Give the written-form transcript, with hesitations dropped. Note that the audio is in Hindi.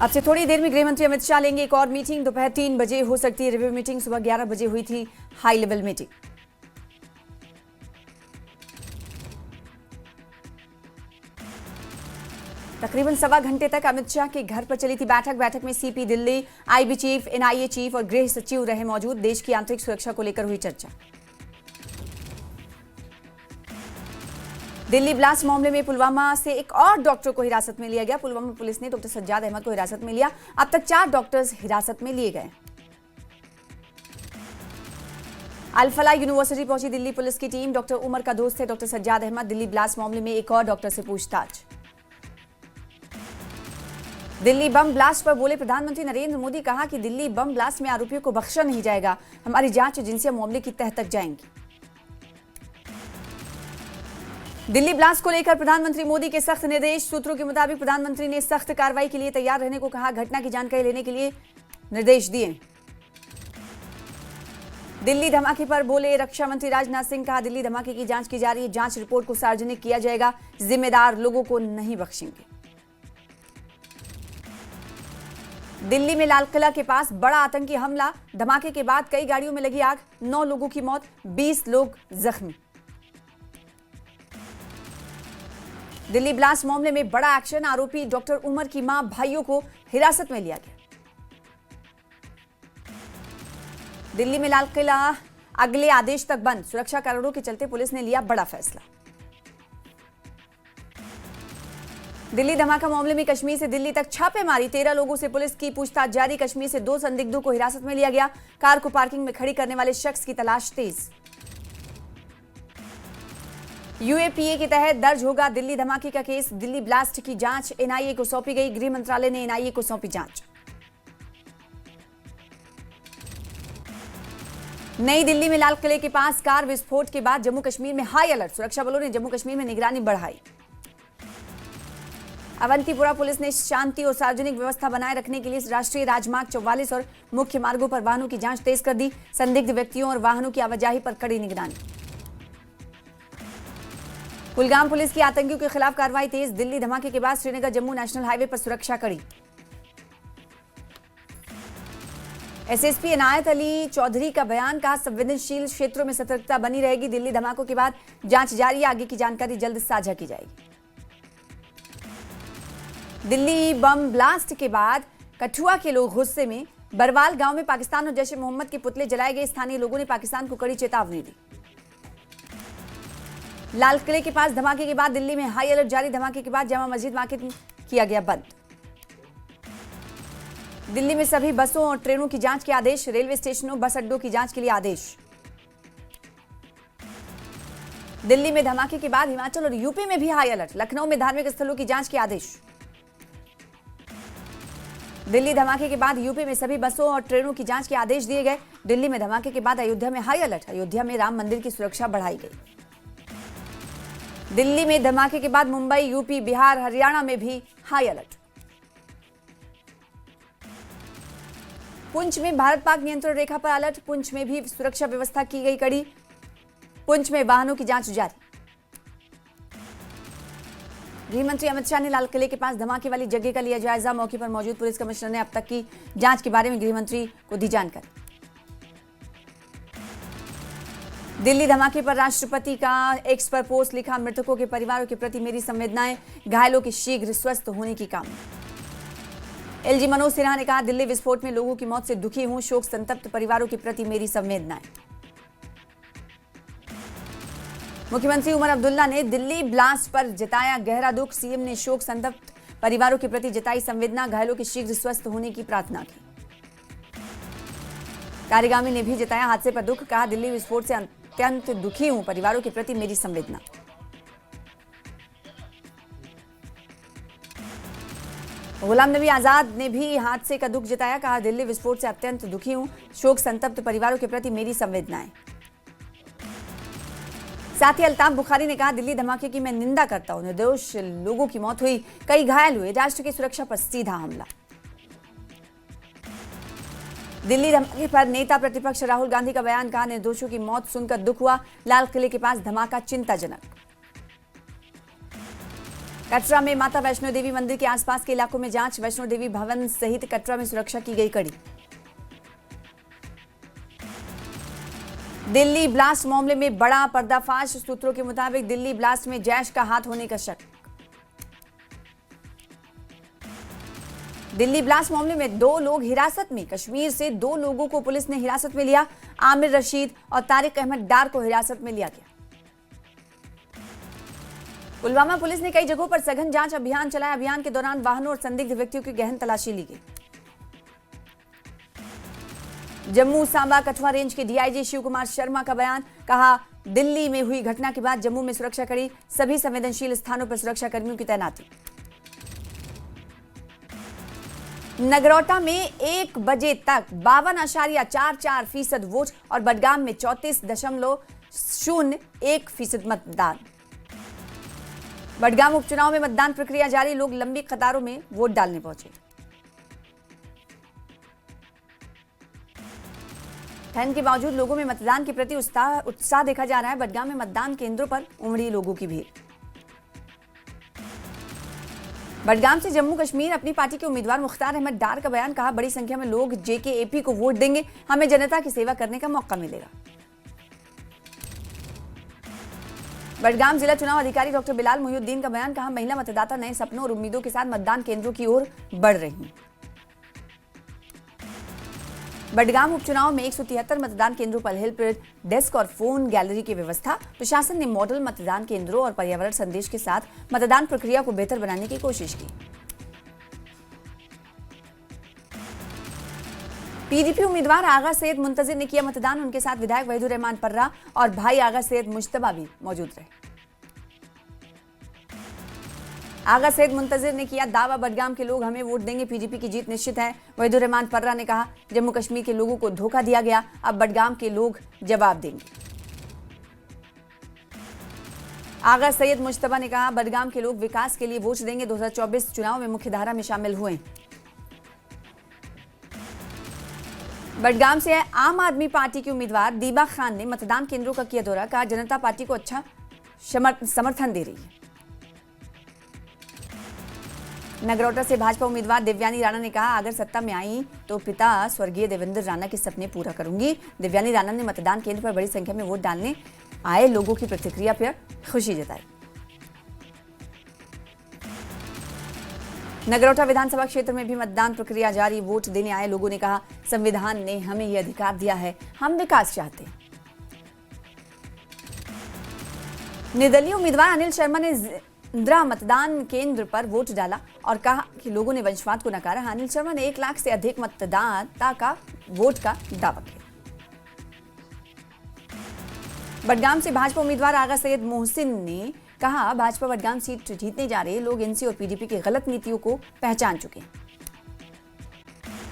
अब से थोड़ी देर में गृह मंत्री अमित शाह लेंगे एक और मीटिंग। दोपहर 3 बजे हो सकती है रिव्यू मीटिंग। सुबह 11 बजे हुई थी हाई लेवल मीटिंग। तकरीबन सवा घंटे तक अमित शाह के घर पर चली थी बैठक में CP Delhi, IB chief, NIA chief और गृह सचिव रहे मौजूद। देश की आंतरिक सुरक्षा को लेकर हुई चर्चा। दिल्ली ब्लास्ट मामले में पुलवामा से एक और डॉक्टर को हिरासत में लिया गया। पुलवामा पुलिस ने डॉक्टर सज्जाद अहमद को हिरासत में लिया। अब तक 4 डॉक्टर्स हिरासत में लिए गए। अल-फलाह यूनिवर्सिटी पहुंची दिल्ली पुलिस की टीम। डॉक्टर उमर का दोस्त है डॉक्टर सज्जाद अहमद। दिल्ली ब्लास्ट मामले में एक और डॉक्टर से पूछताछ। दिल्ली बम ब्लास्ट पर बोले प्रधानमंत्री नरेंद्र मोदी। कहा कि दिल्ली बम ब्लास्ट में आरोपियों को बख्शा नहीं जाएगा। हमारी जांच एजेंसियां मामले की तह तक जाएंगी। दिल्ली ब्लास्ट को लेकर प्रधानमंत्री मोदी के सख्त निर्देश। सूत्रों के मुताबिक प्रधानमंत्री ने सख्त कार्रवाई के लिए तैयार रहने को कहा। घटना की जानकारी लेने के लिए निर्देश दिए। दिल्ली धमाके पर बोले रक्षा मंत्री राजनाथ सिंह। कहा दिल्ली धमाके की जांच की जा रही है। जांच रिपोर्ट को सार्वजनिक किया जाएगा। जिम्मेदार लोगों को नहीं बख्शेंगे। दिल्ली में लाल किला के पास बड़ा आतंकी हमला। धमाके के बाद कई गाड़ियों में लगी आग। 9 लोगों की मौत, 20 लोग जख्मी। दिल्ली ब्लास्ट मामले में बड़ा एक्शन। आरोपी डॉक्टर उमर की मां, भाइयों को हिरासत में लिया गया। दिल्ली में लाल किला अगले आदेश तक बंद। सुरक्षा कारणों के चलते पुलिस ने लिया बड़ा फैसला। दिल्ली धमाका मामले में कश्मीर से दिल्ली तक छापेमारी। 13 लोगों से पुलिस की पूछताछ जारी। कश्मीर से 2 संदिग्धों को हिरासत में लिया गया। कार को पार्किंग में खड़ी करने वाले शख्स की तलाश तेज। यूएपीए के तहत दर्ज होगा दिल्ली धमाके का केस। दिल्ली ब्लास्ट की जांच एनआईए को सौंपी गई। गृह मंत्रालय ने एनआईए को सौंपी जांच। नई दिल्ली में लाल किले के पास कार विस्फोट के बाद जम्मू कश्मीर में हाई अलर्ट। सुरक्षा बलों ने जम्मू कश्मीर में निगरानी बढ़ाई। अवंतीपुरा पुलिस ने शांति और सार्वजनिक व्यवस्था बनाए रखने के लिए राष्ट्रीय राजमार्ग 44 और मुख्य मार्गों पर वाहनों की जांच तेज कर दी। संदिग्ध व्यक्तियों और वाहनों की आवाजाही पर कड़ी निगरानी। कुलगाम पुलिस की आतंकियों के खिलाफ कार्रवाई तेज। दिल्ली धमाके के बाद श्रीनगर जम्मू नेशनल हाईवे पर सुरक्षा कड़ी। एसएसपी इनायत अली चौधरी का बयान। कहा संवेदनशील क्षेत्रों में सतर्कता बनी रहेगी। दिल्ली धमाकों के बाद जांच जारी है। आगे की जानकारी जल्द साझा की जाएगी। दिल्ली बम ब्लास्ट के बाद कठुआ के लोग गुस्से में। बरवाल गांव में पाकिस्तान और जैश ए मोहम्मद के पुतले जलाए गए। स्थानीय लोगों ने पाकिस्तान को कड़ी चेतावनी दी। लाल किले के पास धमाके के बाद दिल्ली में हाई अलर्ट जारी। धमाके के बाद जामा मस्जिद मार्केट किया गया बंद। दिल्ली में सभी बसों और ट्रेनों की जांच के आदेश। रेलवे स्टेशनों, बस अड्डों की जांच के लिए आदेश। दिल्ली में धमाके के बाद हिमाचल और यूपी में भी हाई अलर्ट। लखनऊ में धार्मिक स्थलों की जांच के आदेश। दिल्ली धमाके के बाद यूपी में सभी बसों और ट्रेनों की जांच के आदेश दिए गए। दिल्ली में धमाके के बाद अयोध्या में हाई अलर्ट। अयोध्या में राम मंदिर की सुरक्षा बढ़ाई गई। दिल्ली में धमाके के बाद मुंबई, यूपी, बिहार, हरियाणा में भी हाई अलर्ट। पुंछ में भारत पाक नियंत्रण रेखा पर अलर्ट। पुंछ में भी सुरक्षा व्यवस्था की गई कड़ी। पुंछ में वाहनों की जांच जारी। गृह मंत्री अमित शाह ने लाल किले के पास धमाके वाली जगह का लिया जायजा। मौके पर मौजूद पुलिस कमिश्नर ने अब तक की जांच के बारे में गृह मंत्री को दी जानकारी। दिल्ली धमाके पर राष्ट्रपति का एक्स पर पोस्ट लिखा। मृतकों के परिवारों के प्रति मेरी संवेदनाएं। घायलों के शीघ्र स्वस्थ होने की कामना। एलजी मनोज सिन्हा ने कहा दिल्ली विस्फोट में लोगों की मौत से दुखी हूं। शोक संतप्त परिवारों के प्रति मेरी संवेदनाएं। मुख्यमंत्री उमर अब्दुल्ला ने दिल्ली ब्लास्ट पर जताया गहरा दुख। सीएम ने शोक संतप्त परिवारों के प्रति जताई संवेदना। घायलों के शीघ्र स्वस्थ होने की प्रार्थना की। कार्यगामी ने भी जताया हादसे पर दुख। कहा दिल्ली विस्फोट से अत्यंत दुखी हूं। परिवारों के प्रति मेरी संवेदना। गुलाम नबी आजाद ने भी हादसे का दुख जताया। कहा दिल्ली विस्फोट से अत्यंत दुखी हूं। शोक संतप्त परिवारों के प्रति मेरी संवेदनाएं। साथ ही अल्ताफ बुखारी ने कहा दिल्ली धमाके की मैं निंदा करता हूं। निर्दोष लोगों की मौत हुई, कई घायल हुए। राष्ट्र की सुरक्षा पर सीधा हमला। दिल्ली धमाके पर नेता प्रतिपक्ष राहुल गांधी का बयान। कहा निर्दोषों की मौत सुनकर दुख हुआ। लाल किले के पास धमाका चिंताजनक। कटरा में माता वैष्णो देवी मंदिर के आसपास के इलाकों में जांच। वैष्णो देवी भवन सहित कटरा में सुरक्षा की गई कड़ी। दिल्ली ब्लास्ट मामले में बड़ा पर्दाफाश। सूत्रों के मुताबिक दिल्ली ब्लास्ट में जैश का हाथ होने का शक। दिल्ली ब्लास्ट मामले में 2 लोग हिरासत में। कश्मीर से 2 लोगों को पुलिस ने हिरासत में लिया। आमिर रशीद और तारिक अहमद डार को हिरासत में लिया गया। पुलवामा पुलिस ने कई जगहों पर सघन जांच अभियान चलाया। अभियान के दौरान वाहनों और संदिग्ध व्यक्तियों की गहन तलाशी ली गई। जम्मू सांबा कठुआ रेंज के डीआईजी शिव कुमार शर्मा का बयान। कहा, दिल्ली में हुई घटना के बाद जम्मू में सुरक्षा कड़ी। सभी संवेदनशील स्थानों पर सुरक्षा कर्मियों की तैनाती। नगरोटा में 1 बजे तक 52.44% वोट और बडगाम में 34.01% मतदान। बडगाम उपचुनाव में मतदान प्रक्रिया जारी। लोग लंबी कतारों में वोट डालने पहुंचे। ठंड के बावजूद लोगों में मतदान के प्रति उत्साह देखा जा रहा है। बडगाम में मतदान केंद्रों पर उमड़ी लोगों की भीड़। बडगाम से जम्मू कश्मीर अपनी पार्टी के उम्मीदवार मुख्तार अहमद डार का बयान। कहा, बड़ी संख्या में लोग जेकेएपी को वोट देंगे। हमें जनता की सेवा करने का मौका मिलेगा। बडगाम जिला चुनाव अधिकारी डॉक्टर बिलाल मोहिउद्दीन का बयान। कहा, महिला मतदाता नए सपनों और उम्मीदों के साथ मतदान केंद्रों की ओर बढ़ रही हैं। बडगाम उपचुनाव में 173 मतदान केंद्रों पर हेल्प डेस्क और फोन गैलरी की व्यवस्था। प्रशासन ने मॉडल मतदान केंद्रों और पर्यावरण संदेश के साथ मतदान प्रक्रिया को बेहतर बनाने की कोशिश की। पीडीपी उम्मीदवार आगा सैयद मुंतजिर ने किया मतदान। उनके साथ विधायक वहीदुर रहमान पर्रा और भाई आगा सैयद मुश्तबा भी मौजूद रहे। आगा सैयद मुंतजिर ने किया दावा, बडगाम के लोग हमें वोट देंगे। पीडीपी की जीत निश्चित है। वहीदुर रहमान पर्रा ने कहा, जम्मू कश्मीर के लोगों को धोखा दिया गया, अब बडगाम के लोग जवाब देंगे। आगा सैयद मुश्तबा ने कहा, बडगाम के लोग विकास के लिए वोट देंगे। 2024 चुनाव में मुख्यधारा में शामिल हुए। बडगाम से आम आदमी पार्टी की उम्मीदवार दीबा खान ने मतदान केंद्रों का किया दौरा। कहा, जनता पार्टी को अच्छा समर्थन दे रही है। नगरोटा से भाजपा उम्मीदवार दिव्यानी राणा ने कहा, अगर सत्ता में आई तो पिता स्वर्गीय देवेंद्र राणा के सपने पूरा करूंगी। दिव्यानी राणा ने मतदान केंद्र पर बड़ी संख्या में वोट डालने आए लोगों की प्रतिक्रिया पर खुशी जताई। नगरोटा विधानसभा क्षेत्र में भी मतदान प्रक्रिया जारी। वोट देने आए लोगों ने कहा, संविधान ने हमें यह अधिकार दिया है, हम विकास चाहते हैं। निर्दलीय उम्मीदवार अनिल शर्मा ने इंदिरा मतदान केंद्र पर वोट डाला और कहा कि लोगों ने वंशवाद को नकारा। अनिल शर्मा ने 1 लाख से अधिक मतदाता का वोट का दावा किया। बडगाम से भाजपा उम्मीदवार आगा सैयद मोहसिन ने कहा, भाजपा बडगाम सीट जीतने जा रही है। लोग एनसी और पीडीपी की गलत नीतियों को पहचान चुके हैं।